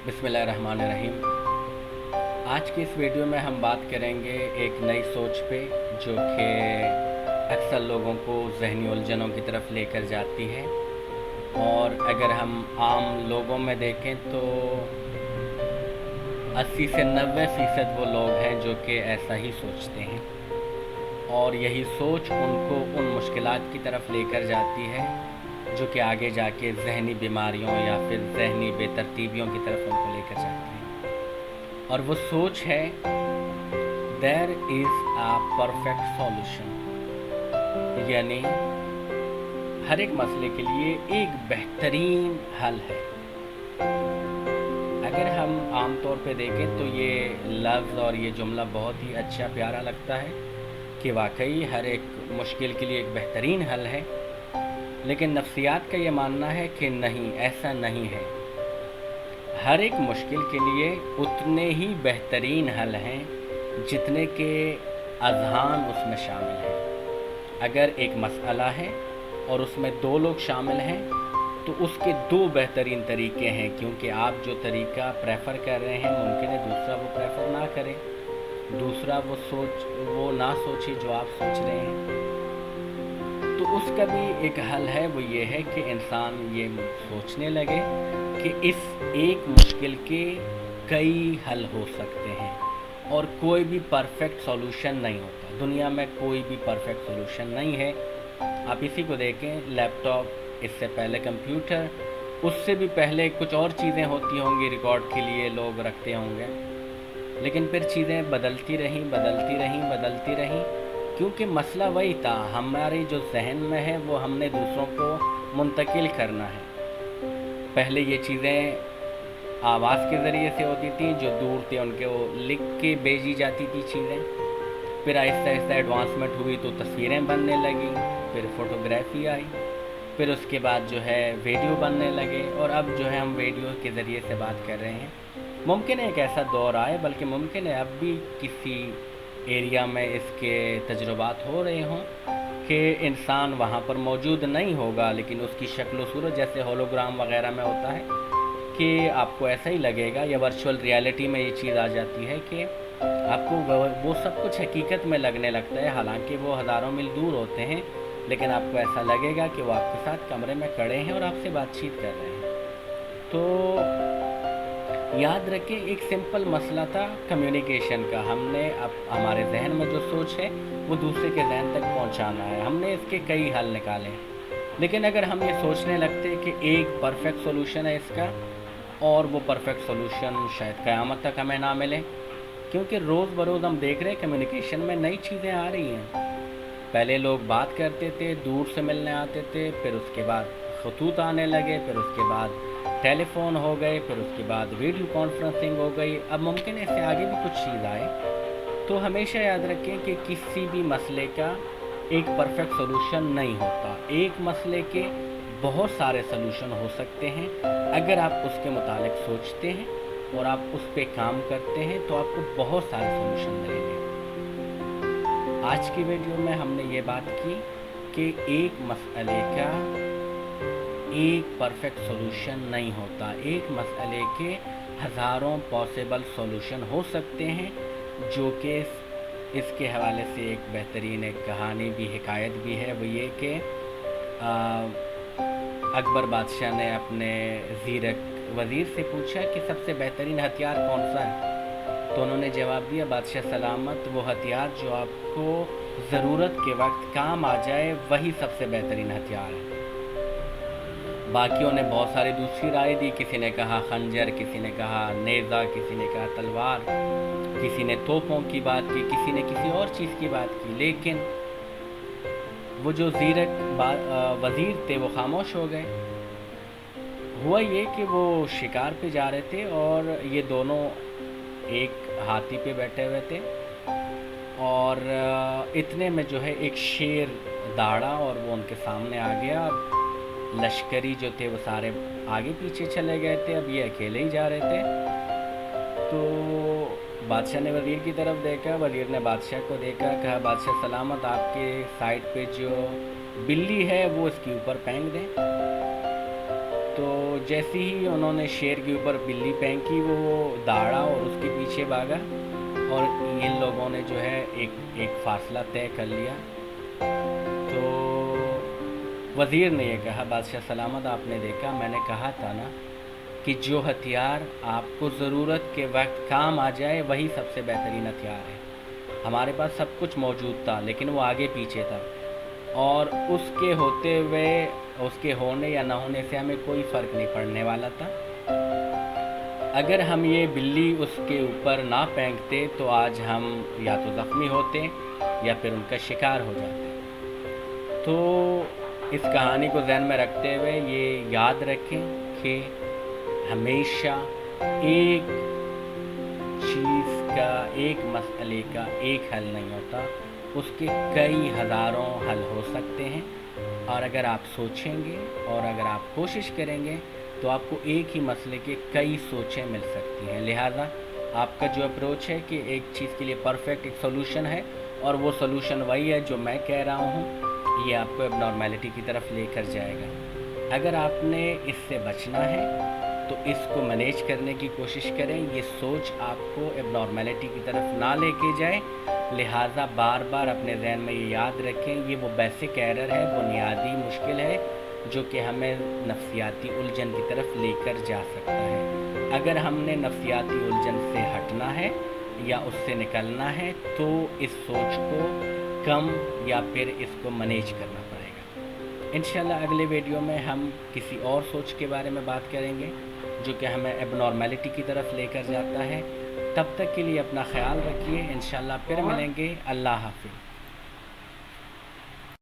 बिस्मिल्लाहिर्रहमानिर्रहीम। आज की इस वीडियो में हम बात करेंगे एक नई सोच पे जो कि अक्सर लोगों को ज़हनी उलझनों की तरफ लेकर जाती है। और अगर हम आम लोगों में देखें तो 80 से 90% वो लोग हैं जो कि ऐसा ही सोचते हैं, और यही सोच उनको उन मुश्किलात की तरफ लेकर जाती है जो कि आगे जाके ज़हनी बीमारियों या फिर ज़हनी बेतरतीबियों की तरफ उनको लेकर जाती है। और वो सोच है there is a perfect solution, यानी हर एक मसले के लिए एक बेहतरीन हल है। अगर हम आम तौर पे देखें तो ये लफ्ज़ और ये जुमला बहुत ही अच्छा प्यारा लगता है कि वाकई हर एक मुश्किल के लिए एक बेहतरीन हल है, लेकिन नफ्सियात का ये मानना है कि नहीं, ऐसा नहीं है। हर एक मुश्किल के लिए उतने ही बेहतरीन हल हैं जितने के अज़हान उसमें शामिल हैं। अगर एक मसला है और उसमें 2 लोग शामिल हैं तो उसके 2 बेहतरीन तरीके हैं, क्योंकि आप जो तरीका प्रेफर कर रहे हैं मुमकिन है दूसरा वो प्रेफर ना करे, दूसरा वो ना सोचे जो आप सोच रहे हैं। तो उसका भी एक हल है, वो ये है कि इंसान ये सोचने लगे कि इस एक मुश्किल के कई हल हो सकते हैं और कोई भी परफेक्ट सॉल्यूशन नहीं होता। दुनिया में कोई भी परफेक्ट सॉल्यूशन नहीं है। आप इसी को देखें, लैपटॉप, इससे पहले कंप्यूटर, उससे भी पहले कुछ और चीज़ें होती होंगी, रिकॉर्ड के लिए लोग रखते होंगे, लेकिन फिर चीज़ें बदलती रहीं, क्योंकि मसला वही था, हमारे जो जहन में है वो हमने दूसरों को मुंतकिल करना है। पहले ये चीज़ें आवाज़ के ज़रिए से होती थी, जो दूर थे उनके वो लिख के भेजी जाती थी चीज़ें। फिर आहिस्ता आहिस्ता एडवांसमेंट हुई तो तस्वीरें बनने लगी, फिर फ़ोटोग्राफी आई, फिर उसके बाद जो है वीडियो बनने लगे, और अब जो है हम वीडियो के ज़रिए से बात कर रहे हैं। मुमकिन है एक ऐसा दौर आए, बल्कि मुमकिन है अब भी किसी एरिया में इसके तजुर्बात हो रहे हों कि इंसान वहाँ पर मौजूद नहीं होगा, लेकिन उसकी शक्ल सूरत जैसे होलोग्राम वगैरह में होता है कि आपको ऐसा ही लगेगा, या वर्चुअल रियलिटी में ये चीज़ आ जाती है कि आपको वो सब कुछ हकीकत में लगने लगता है। हालांकि वो हज़ारों मील दूर होते हैं, लेकिन आपको ऐसा लगेगा कि वो आपके साथ कमरे में खड़े हैं और आपसे बातचीत कर रहे हैं। तो याद रखें, एक सिंपल मसला था कम्युनिकेशन का। हमने अब हमारे जहन में जो सोच है वो दूसरे के जहन तक पहुंचाना है। हमने इसके कई हल निकाले, लेकिन अगर हम ये सोचने लगते कि एक परफेक्ट सॉल्यूशन है इसका, और वो परफेक्ट सॉल्यूशन शायद क़यामत तक हमें ना मिले, क्योंकि रोज़ बरोज़ हम देख रहे हैं कम्युनिकेशन में नई चीज़ें आ रही हैं। पहले लोग बात करते थे, दूर से मिलने आते थे, फिर उसके बाद खतूत आने लगे, फिर उसके बाद टेलीफोन हो गए, फिर उसके बाद वीडियो कॉन्फ्रेंसिंग हो गई। अब मुमकिन है इससे आगे भी कुछ चीज़ आए। तो हमेशा याद रखें कि किसी भी मसले का एक परफेक्ट सॉल्यूशन नहीं होता। एक मसले के बहुत सारे सॉल्यूशन हो सकते हैं। अगर आप उसके मुतालिक सोचते हैं और आप उस पर काम करते हैं तो आपको बहुत सारे सॉल्यूशन मिलेंगे। आज की वीडियो में हमने ये बात की कि एक मसले का एक परफेक्ट सॉल्यूशन नहीं होता। एक मसले के हज़ारों पॉसिबल सॉल्यूशन हो सकते हैं, जो कि इसके हवाले से एक बेहतरीन एक कहानी भी, हिकायत भी है। वो ये कि अकबर बादशाह ने अपने ज़ीरक वज़ीर से पूछा कि सबसे बेहतरीन हथियार कौन सा है, तो उन्होंने जवाब दिया, बादशाह सलामत, वो हथियार जो आपको ज़रूरत के वक्त काम आ जाए वही सबसे बेहतरीन हथियार है। बाकियों ने बहुत सारी दूसरी राय दी, किसी ने कहा खंजर, किसी ने कहा नेज़ा, किसी ने कहा तलवार, किसी ने तोपों की बात की, किसी ने किसी और चीज़ की बात की। लेकिन वो जो ज़ीरक वज़ीर थे वो खामोश हो गए। हुआ ये कि वो शिकार पे जा रहे थे और ये दोनों एक हाथी पे बैठे हुए थे, और इतने में जो है एक शेर दौड़ा और वो उनके सामने आ गया। लश्करी जो थे वो सारे आगे पीछे चले गए थे, अब ये अकेले ही जा रहे थे। तो बादशाह ने वज़ीर की तरफ देखा, वज़ीर ने बादशाह को देखा, कहा बादशाह सलामत, आपके साइड पे जो बिल्ली है वो इसके ऊपर फेंक दें। तो जैसे ही उन्होंने शेर के ऊपर बिल्ली फेंकी वो दौड़ा और उसके पीछे भागा, और इन लोगों ने जो है एक फासला तय कर लिया। तो वज़ीर ने ये कहा, बादशाह सलामत आपने देखा, मैंने कहा था ना कि जो हथियार आपको ज़रूरत के वक्त काम आ जाए वही सबसे बेहतरीन हथियार है। हमारे पास सब कुछ मौजूद था लेकिन वो आगे पीछे था, और उसके होते हुए, उसके होने या ना होने से हमें कोई फ़र्क नहीं पड़ने वाला था। अगर हम ये बिल्ली उसके ऊपर ना फेंकते तो आज हम या तो ज़ख्मी होते या फिर उनका शिकार हो जाते। तो इस कहानी को ज़हन में रखते हुए ये याद रखें कि हमेशा एक चीज़ का, एक मसले का एक हल नहीं होता, उसके कई हज़ारों हल हो सकते हैं। और अगर आप सोचेंगे और अगर आप कोशिश करेंगे तो आपको एक ही मसले के कई सोचें मिल सकती हैं। लिहाजा आपका जो अप्रोच है कि एक चीज़ के लिए परफेक्ट एक सोल्यूशन है और वो सोल्यूशन वही है जो मैं कह रहा हूँ, ये आपको एबनॉर्मेलिटी की तरफ लेकर जाएगा। अगर आपने इससे बचना है तो इसको मैनेज करने की कोशिश करें, ये सोच आपको एबनॉर्मेलिटी की तरफ ना लेके जाए। लिहाजा बार बार अपने जहन में ये याद रखें, ये वो बेसिक एरर है, बुनियादी मुश्किल है जो कि हमें नफ्सियाती उलझन की तरफ लेकर जा सकता है। अगर हमने नफ्सियाती उलझन से हटना है या उससे निकलना है तो इस सोच को कम या फिर इसको मैनेज करना पड़ेगा। इंशाल्लाह अगले वीडियो में हम किसी और सोच के बारे में बात करेंगे जो कि हमें एबनॉर्मेलिटी की तरफ लेकर जाता है। तब तक के लिए अपना ख्याल रखिए, इंशाल्लाह फिर मिलेंगे। अल्लाह हाफ़िज़।